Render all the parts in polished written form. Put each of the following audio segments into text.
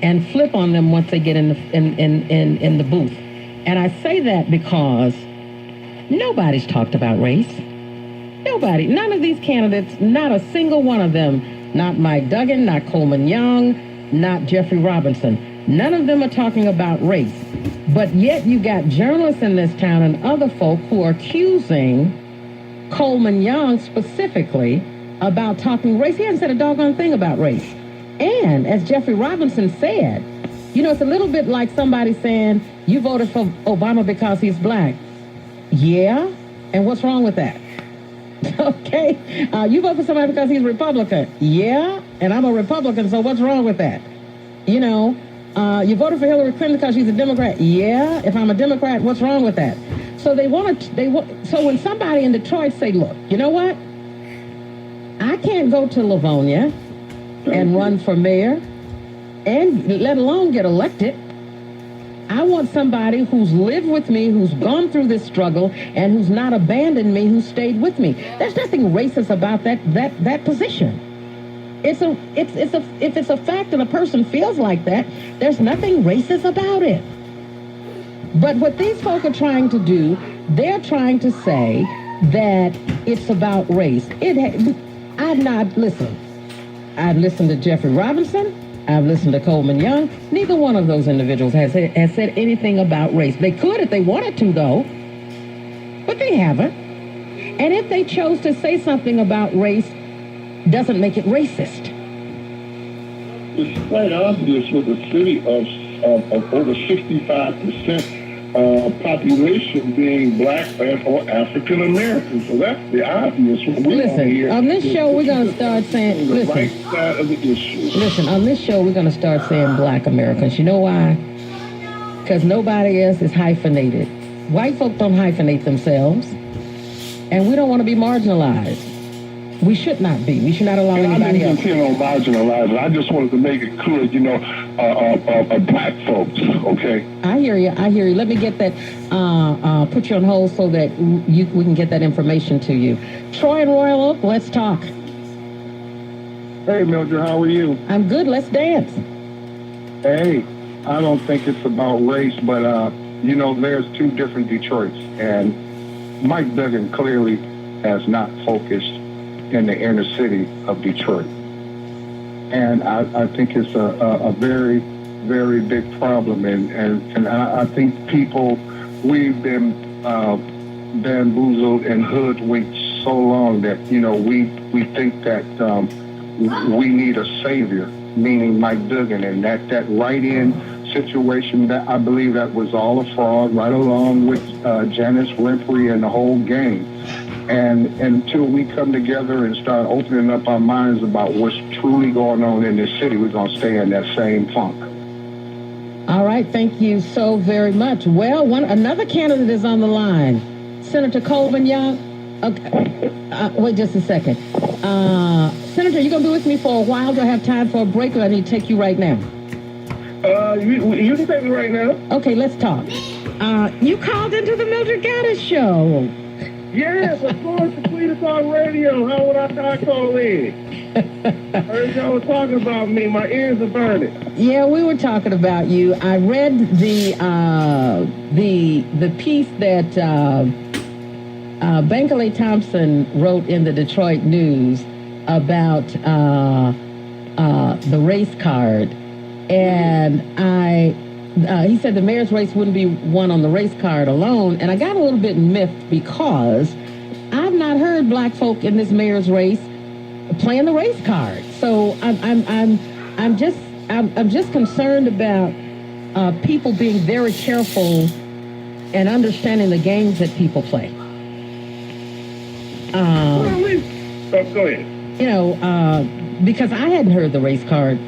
and flip on them once they get in the booth. And I say that because nobody's talked about race. Nobody. None of these candidates, not a single one of them, not Mike Duggan, not Coleman Young, not Jeffrey Robinson. None of them are talking about race. But yet you got journalists in this town and other folk who are accusing Coleman Young specifically about talking race. He hasn't said a doggone thing about race. And as Jeffrey Robinson said, it's a little bit like somebody saying, you voted for Obama because he's black. Yeah? And what's wrong with that? Okay? You vote for somebody because he's Republican. Yeah? And I'm a Republican, so what's wrong with that? You voted for Hillary Clinton because she's a Democrat. Yeah? If I'm a Democrat, what's wrong with that? So so when somebody in Detroit say, look, you know what? I can't go to Livonia and run for mayor and let alone get elected. I want somebody who's lived with me, who's gone through this struggle, and who's not abandoned me, who stayed with me. There's nothing racist about that position. If it's a fact that a person feels like that, there's nothing racist about it. But what these folk are trying to do, they're trying to say that it's about race. I've listened to Jeffrey Robinson. I've listened to Coleman Young. Neither one of those individuals has said anything about race. They could if they wanted to, though, but they haven't. And if they chose to say something about race, doesn't make it racist. It's quite obvious with a city of over 65% population being black or African American. So that's the obvious one. Listen, on this show we're going to start saying, right side of the issue. Listen, on this show we're going to start saying black Americans. You know why? Because nobody else is hyphenated. White folk don't hyphenate themselves, and we don't want to be marginalized. We should not be. We should not allow anybody else. I didn't intend on marginalizing. I just wanted to make it clear, black folks, okay? I hear you. Let me get that, put you on hold so that we can get that information to you. Troy and Royal Oak, let's talk. Hey, Mildred, how are you? I'm good. Let's dance. Hey, I don't think it's about race, but, there's two different Detroits, and Mike Duggan clearly has not focused in the inner city of Detroit. And I think it's a very, very big problem. And I think we've been bamboozled and hoodwinked so long that, we think that we need a savior, meaning Mike Duggan. And that write-in situation, that I believe that was all a fraud, right along with Janice Winfrey and the whole gang. And until we come together and start opening up our minds about what's truly going on in this city, we're going to stay in that same funk. All right. Thank you so very much. Well, another candidate is on the line. Senator Coleman Young. Okay. Wait just a second. Senator, you going to be with me for a while? Do I have time for a break, or I need to take you right now? You can take me right now. Okay, let's talk. You called into the Mildred Gaddis show. Yes, of course, the Tweeters on radio. How would I not call in? I heard y'all was talking about me. My ears are burning. Yeah, we were talking about you. I read the piece that Bankerley Thompson wrote in the Detroit News about the race card, and he said the mayor's race wouldn't be won on the race card alone, and I got a little bit miffed because I've not heard black folk in this mayor's race playing the race card. So I'm just concerned about people being very careful and understanding the games that people play. Go ahead. Because I hadn't heard the race card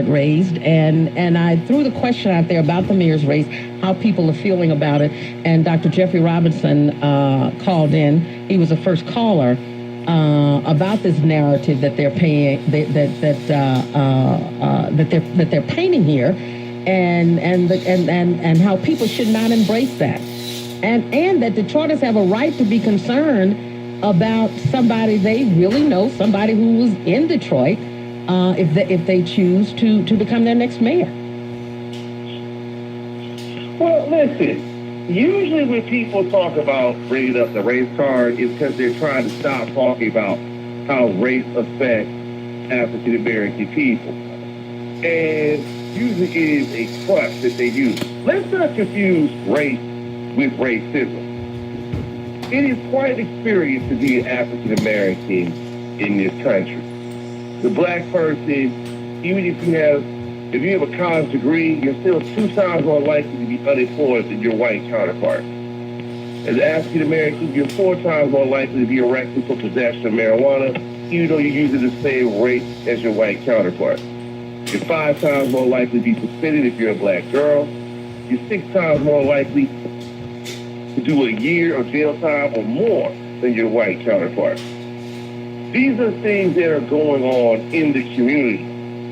raised, and I threw the question out there about the mayor's race, how people are feeling about it, and Dr. Jeffrey Robinson called in. He was the first caller about this narrative that they're that they're painting here, and how people should not embrace that, and that Detroiters have a right to be concerned about somebody they really know, somebody who was in Detroit, if they choose to become their next mayor. Well, listen. Usually when people talk about bringing up the race card, it's because they're trying to stop talking about how race affects African American people. And usually it is a crutch that they use. Let's not confuse race with racism. It is quite an experience to be an African American in this country. The black person, even if you have a college degree, you're still 2 times more likely to be unemployed than your white counterpart. As an African American, you're 4 times more likely to be arrested for possession of marijuana, even though you're using the same rate as your white counterpart. You're 5 times more likely to be suspended if you're a black girl. You're 6 times more likely to do a year of jail time or more than your white counterpart. These are things that are going on in the community.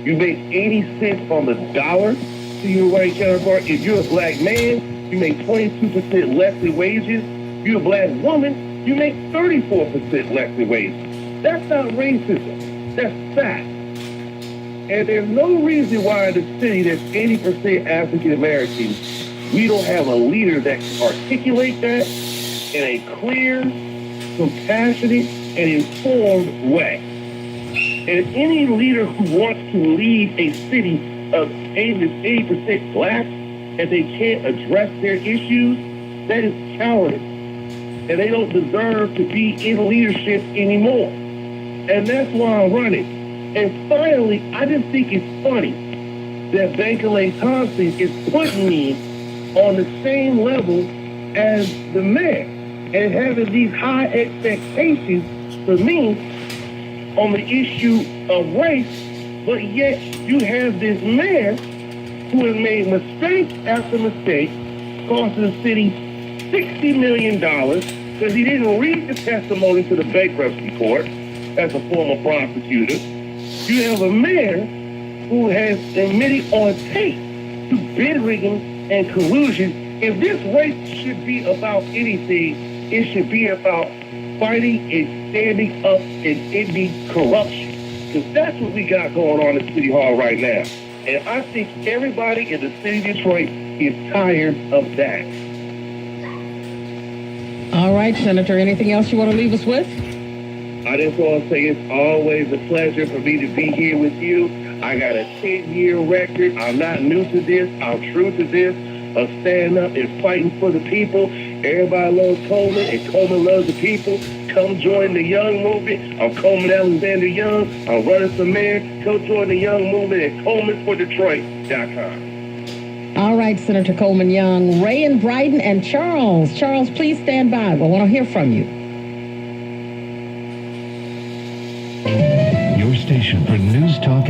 You make 80 cents on the dollar to your white counterpart. If you're a black man, you make 22% less in wages. If you're a black woman, you make 34% less in wages. That's not racism. That's fact. And there's no reason why in the city that's 80% African American, we don't have a leader that can articulate that in a clear, compassionate, and informed way. And any leader who wants to lead a city of 80% black and they can't address their issues, that is cowardice. And they don't deserve to be in leadership anymore. And that's why I'm running. And finally, I just think it's funny that Bankole Thompson is putting me on the same level as the mayor and having these high expectations for me on the issue of race, but yet you have this mayor who has made mistake after mistake, costing the city $60 million because he didn't read the testimony to the bankruptcy court as a former prosecutor. You have a mayor who has admitted on tape to bid rigging and collusion. If this race should be about anything, it should be about fighting and standing up and ending corruption. Because that's what we got going on at City Hall right now. And I think everybody in the city of Detroit is tired of that. All right, Senator, anything else you want to leave us with? I just want to say it's always a pleasure for me to be here with you. I got a 10-year record. I'm not new to this. I'm true to this. Of standing up and fighting for the people. Everybody loves Coleman, and Coleman loves the people. Come join the Young movement. I'm Coleman Alexander Young. I'm running for mayor. Come join the Young movement at ColemanForDetroit.com. All right, Senator Coleman Young, Ray and Bryden, and Charles. Charles, please stand by. We want to hear from you. Your station for News Talk.